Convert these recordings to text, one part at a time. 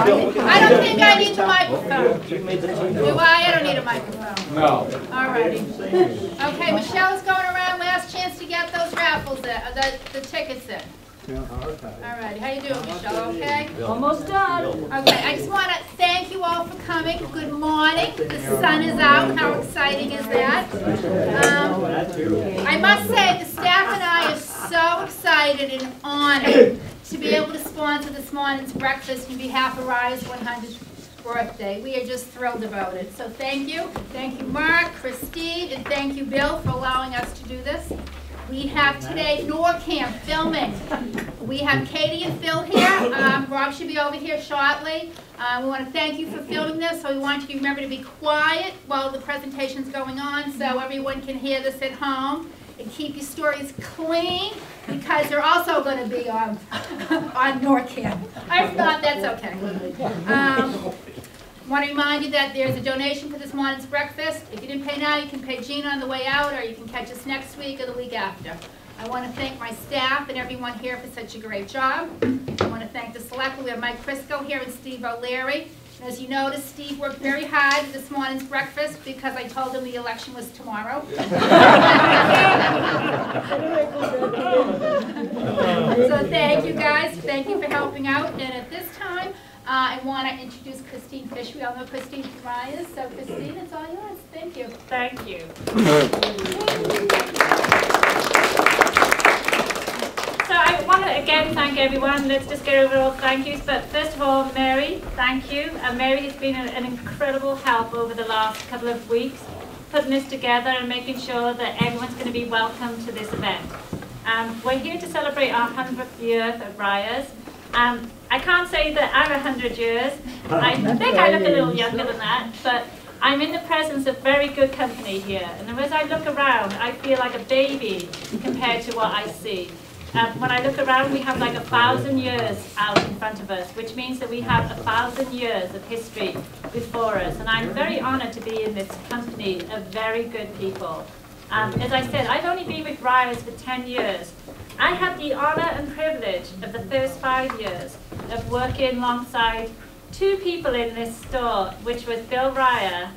I don't think I need the microphone. Do I? I don't need a microphone. No. All righty. Okay, Michelle's going around. Last chance to get those raffles in, the tickets in. All righty. How you doing, Michelle? Okay? Almost done. Okay, I just want to thank you all for coming. Good morning. The sun is out. How exciting is that? I must say, the staff and I are so excited and honored to be able to sponsor this morning's breakfast on behalf of Ryers' 100th birthday. We are just thrilled about it. So thank you. Thank you, Mark, Christine, and thank you, Bill, for allowing us to do this. We have today NORCAM filming. We have Katie and Phil here. Rob should be over here shortly. We want to thank you for filming this, so we want you to remember to be quiet while the presentation's going on so everyone can hear this at home. And keep your stories clean, because they're also going to be on NORCAM. If not, that's okay. I want to remind you that there's a donation for this morning's breakfast. If you didn't pay now, you can pay Gina on the way out, or you can catch us next week or the week after. I want to thank my staff and everyone here for such a great job. I want to thank the selectmen. We have Mike Crisco here and Steve O'Leary. And as you noticed, Steve worked very hard this morning's breakfast because I told him the election was tomorrow. So thank you guys. Thank you for helping out. And at this time, I want to introduce Christine Fish. We all know Christine from Ryers. So Christine, it's all yours. Thank you. Thank you. So I want to again thank everyone. Let's just get over all thank yous. But first of all, Mary, thank you. Mary has been an incredible help over the last couple of weeks, putting this together and making sure that everyone's going to be welcome to this event. We're here to celebrate our 100th year at Ryers. I can't say that I'm 100 years. I think I look a little younger than that, but I'm in the presence of very good company here. And as I look around, I feel like a baby compared to what I see. When I look around, we have like 1,000 years out in front of us, which means that we have 1,000 years of history before us. And I'm very honored to be in this company of very good people. As I said, I've only been with Ryers for 10 years. I had the honor and privilege of the first 5 years of working alongside two people in this store, which was Bill Ryer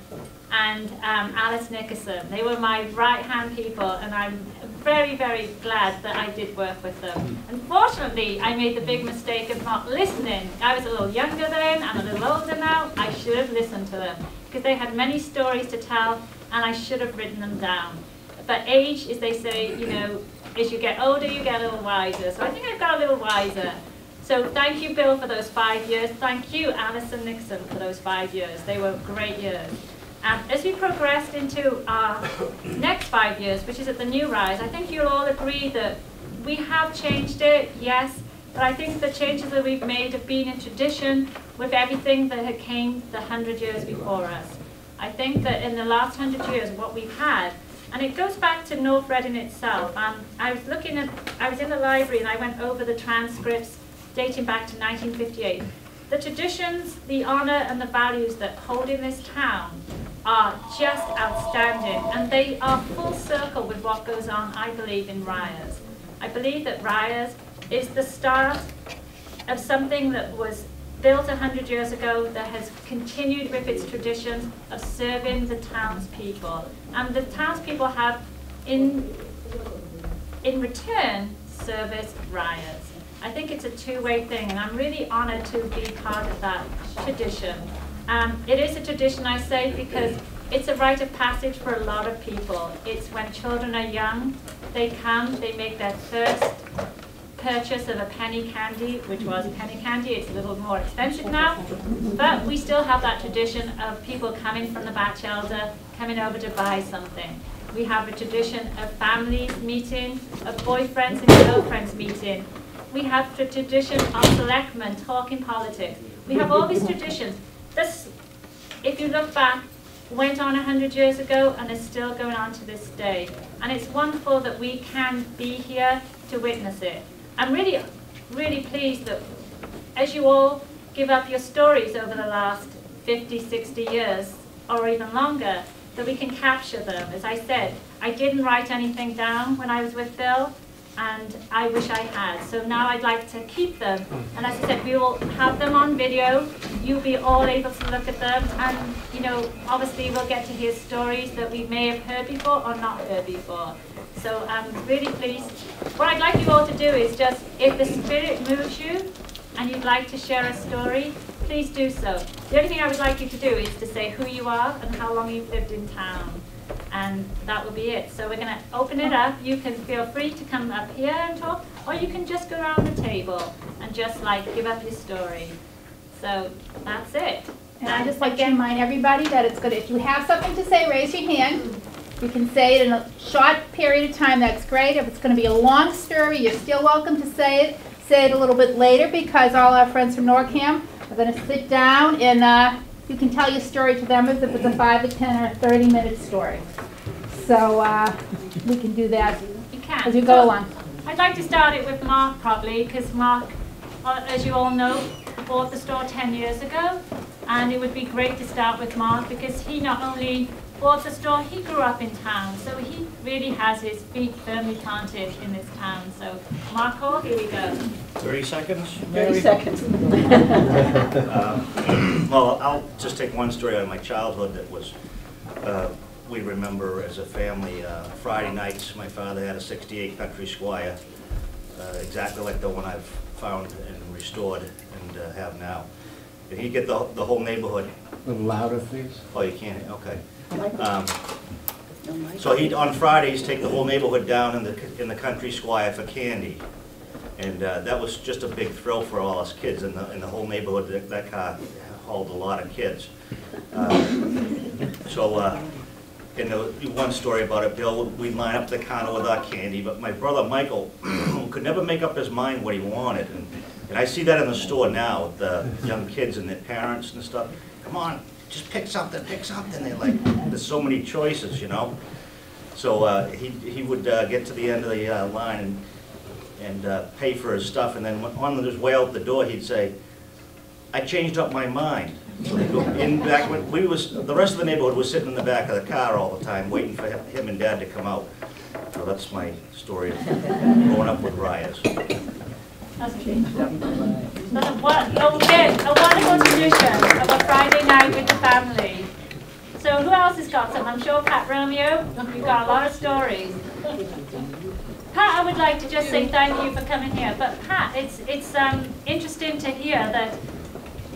and Alice Nickerson. They were my right-hand people, and I'm very, very glad that I did work with them. Unfortunately, I made the big mistake of not listening. I was a little younger then, I'm a little older now. I should have listened to them, because they had many stories to tell, and I should have written them down. But age, as they say, you know, as you get older, you get a little wiser. So I think I've got a little wiser. So thank you, Bill, for those 5 years. Thank you, Alice and Nixon, for those 5 years. They were great years. As we progressed into our next 5 years, which is at the new Ryers, I think you'll all agree that we have changed it, yes, but I think the changes that we've made have been in tradition with everything that had came the 100 years before us. I think that in the last 100 years, what we've had, and it goes back to North Reading itself. I was in the library and I went over the transcripts dating back to 1958. The traditions, the honor, and the values that hold in this town are just outstanding, and they are full circle with what goes on, I believe, in Ryers. I believe that Ryers is the start of something that was built 100 years ago that has continued with its traditions of serving the townspeople. And the townspeople have, in return, serviced Ryers. I think it's a two-way thing, and I'm really honored to be part of that tradition. It is a tradition, I say, because it's a rite of passage for a lot of people. It's when children are young, they come, they make their first purchase of a penny candy, which was penny candy. It's a little more expensive now, but we still have that tradition of people coming from the Batchelder, coming over to buy something. We have a tradition of families meeting, of boyfriends and girlfriends meeting. We have the tradition of selectmen talking politics. We have all these traditions. This, if you look back, went on 100 years ago and is still going on to this day. And it's wonderful that we can be here to witness it. I'm really, really pleased that as you all give up your stories over the last 50, 60 years, or even longer, that we can capture them. As I said, I didn't write anything down when I was with Bill, and I wish I had. So now I'd like to keep them. And as I said, we will have them on video. You'll be all able to look at them, and you know, obviously we'll get to hear stories that we may have heard before or not heard before. So I'm really pleased. What I'd like you all to do is just, if the spirit moves you and you'd like to share a story, please do so. The only thing I would like you to do is to say who you are and how long you've lived in town. And that will be it. So we're going to open it up. You can feel free to come up here and talk, or you can just go around the table and just like give up your story. So that's it. And I just like to remind everybody that it's good. If you have something to say, raise your hand. You can say it in a short period of time. That's great. If it's going to be a long story, you're still welcome to say it. Say it a little bit later, because all our friends from NORCAM are going to sit down and you can tell your story to them as if it's a 5 or 10 or 30-minute story. So we can do that as you go along. I'd like to start it with Mark probably, because Mark, as you all know, bought the store 10 years ago. And it would be great to start with Mark, because he not only bought the store, he grew up in town. So he really has his feet firmly planted in this town. So Marco, here we go. 30 seconds? 30 seconds. Well, I'll just take one story out of my childhood that was, we remember as a family, Friday nights, my father had a 68 Country Squire, exactly like the one I've found and restored and have now. And he'd get the whole neighborhood. A little louder, please. Oh, you can't? Okay. So he'd, on Fridays, take the whole neighborhood down in the Country Squire for candy. And that was just a big thrill for all us kids in the whole neighborhood. That car hauled a lot of kids. And one story about it, Bill, we'd line up the counter with our candy, but my brother Michael could never make up his mind what he wanted. And I see that in the store now with the young kids and their parents and stuff. Come on, just pick something, pick something. They're like, there's so many choices, you know. So he would get to the end of the line and pay for his stuff, and then on his way out the door, he'd say, "I changed up my mind." So he'd go in back when the rest of the neighborhood was sitting in the back of the car all the time, waiting for him and Dad to come out. So that's my story of growing up with Ryers. That's a wonderful tradition of a Friday night with the family. So who else has got some? I'm sure Pat Romeo, you've got a lot of stories. Pat, I would like to just say thank you for coming here. But Pat, it's interesting to hear that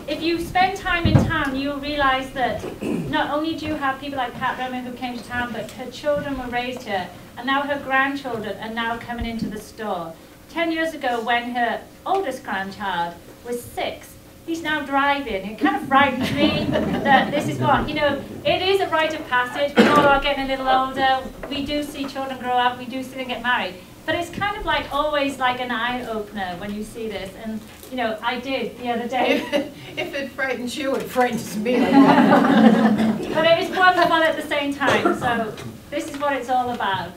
if you spend time in town, you'll realize that not only do you have people like Pat Romeo who came to town, but her children were raised here, and now her grandchildren are now coming into the store. 10 years ago, when her oldest grandchild was 6, he's now driving. It kind of frightens me that this is what, you know, it is a rite of passage. We all are getting a little older. We do see children grow up. We do see them get married. But it's kind of like always like an eye-opener when you see this. And, you know, I did the other day. If it frightens you, it frightens me. But it is wonderful at the same time. So this is what it's all about.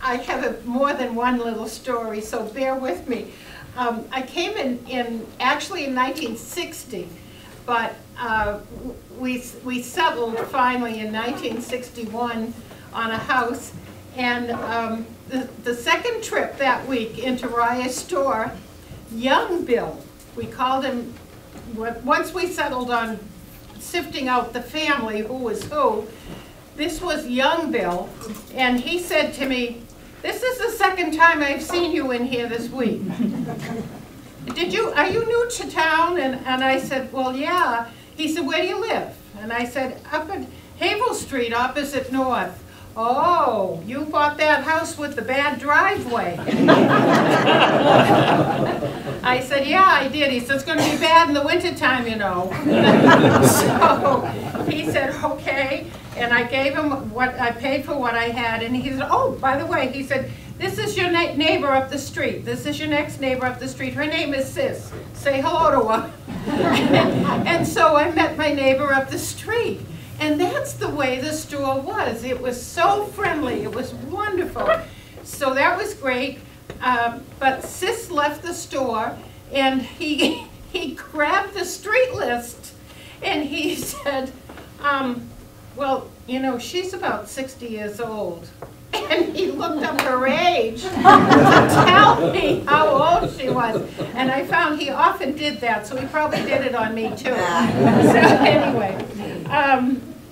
I have more than one little story, so bear with me. I came actually in 1960, but we settled finally in 1961 on a house. And the second trip that week into Ryers' store, young Bill, we called him, once we settled on sifting out the family, who was who, this was young Bill, and he said to me, "This is the second time I've seen you in here this week. Are you new to town?" And I said, "Well, yeah." He said, "Where do you live?" And I said, "Up at Havel Street, opposite North." "Oh, you bought that house with the bad driveway." I said, "Yeah, I did." He said, "It's going to be bad in the wintertime, you know." So he said, "Okay." And I gave him what I paid for what I had. And he said, "Oh, by the way," he said, "this is your neighbor up the street. This is your next neighbor up the street. Her name is Sis. Say hello to her." And so I met my neighbor up the street. And that's the way the store was. It was so friendly. It was wonderful. So that was great. But Sis left the store, and he grabbed the street list, and he said, "Well, you know, she's about 60 years old. And he looked up her age to tell me how old she was. And I found he often did that, so he probably did it on me too. So anyway,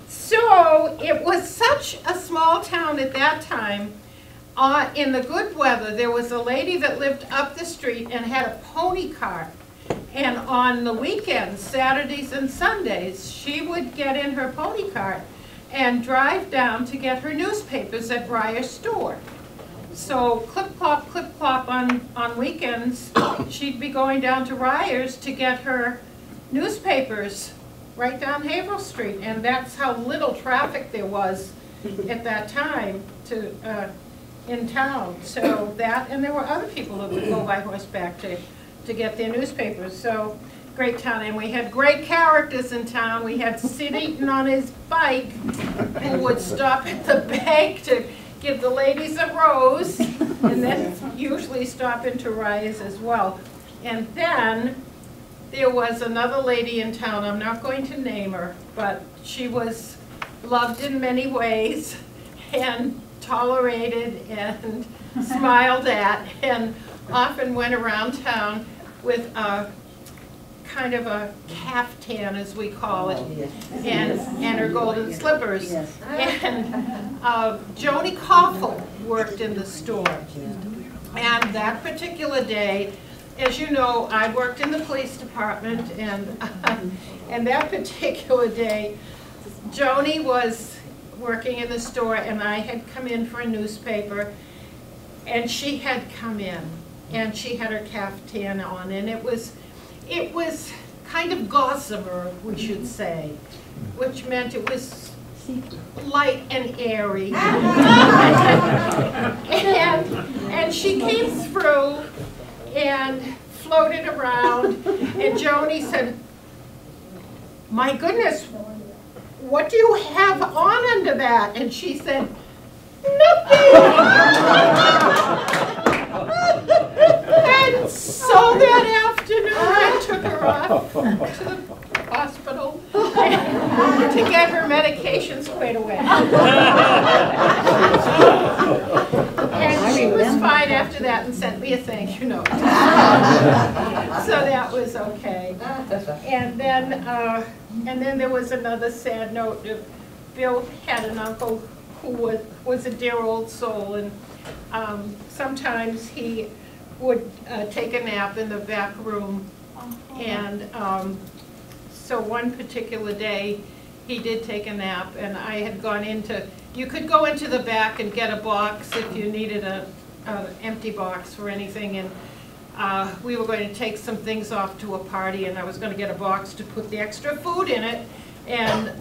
so it was such a small town at that time. In the good weather, there was a lady that lived up the street and had a pony cart. And on the weekends, Saturdays and Sundays, she would get in her pony cart and drive down to get her newspapers at Ryers store. So clip-clop on weekends, she'd be going down to Ryers to get her newspapers right down Haverhill Street. And that's how little traffic there was at that time in town. So that, and there were other people that would go by horseback to get their newspapers. So great town, and we had great characters in town. We had Sid Eaton on his bike, who would stop at the bank to give the ladies a rose, and then usually stop into Ryers as well. And then there was another lady in town, I'm not going to name her, but she was loved in many ways, and tolerated, and smiled at, and often went around town with a kind of a caftan, as we call it, and her golden slippers. And Joni Koffel worked in the store. And that particular day, as you know, I worked in the police department, and that particular day, Joni was working in the store, and I had come in for a newspaper, and she had come in, and she had her caftan on, and it was kind of gossamer, we should say, which meant it was light and airy. and she came through and floated around, and Joni said, "My goodness, what do you have on under that?" And she said, "Nothing." And so that afternoon, I took her off to the hospital to get her medication squared away. And she was fine after that and sent me a thank you note. So that was okay. And then there was another sad note. Bill had an uncle who was a dear old soul, and sometimes he would take a nap in the back room, and so one particular day he did take a nap, and I had gone you could go into the back and get a box if you needed an empty box for anything, and we were going to take some things off to a party, and I was going to get a box to put the extra food in it, and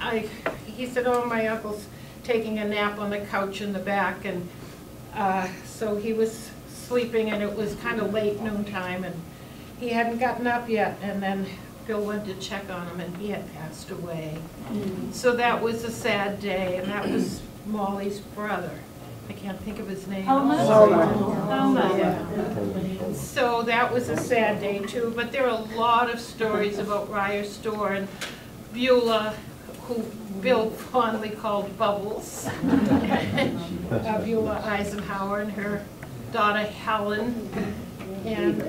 he said, "Oh, my uncle's taking a nap on the couch in the back," and so he was sleeping, and it was kind of late noontime, and he hadn't gotten up yet, and then Bill went to check on him, and he had passed away. So that was a sad day, and that was Molly's brother. I can't think of his name. Yeah. So that was a sad day too, but there are a lot of stories about Ryers store, and Beulah, who Bill fondly called Bubbles, Beulah Eisenhower, and her daughter Helen, and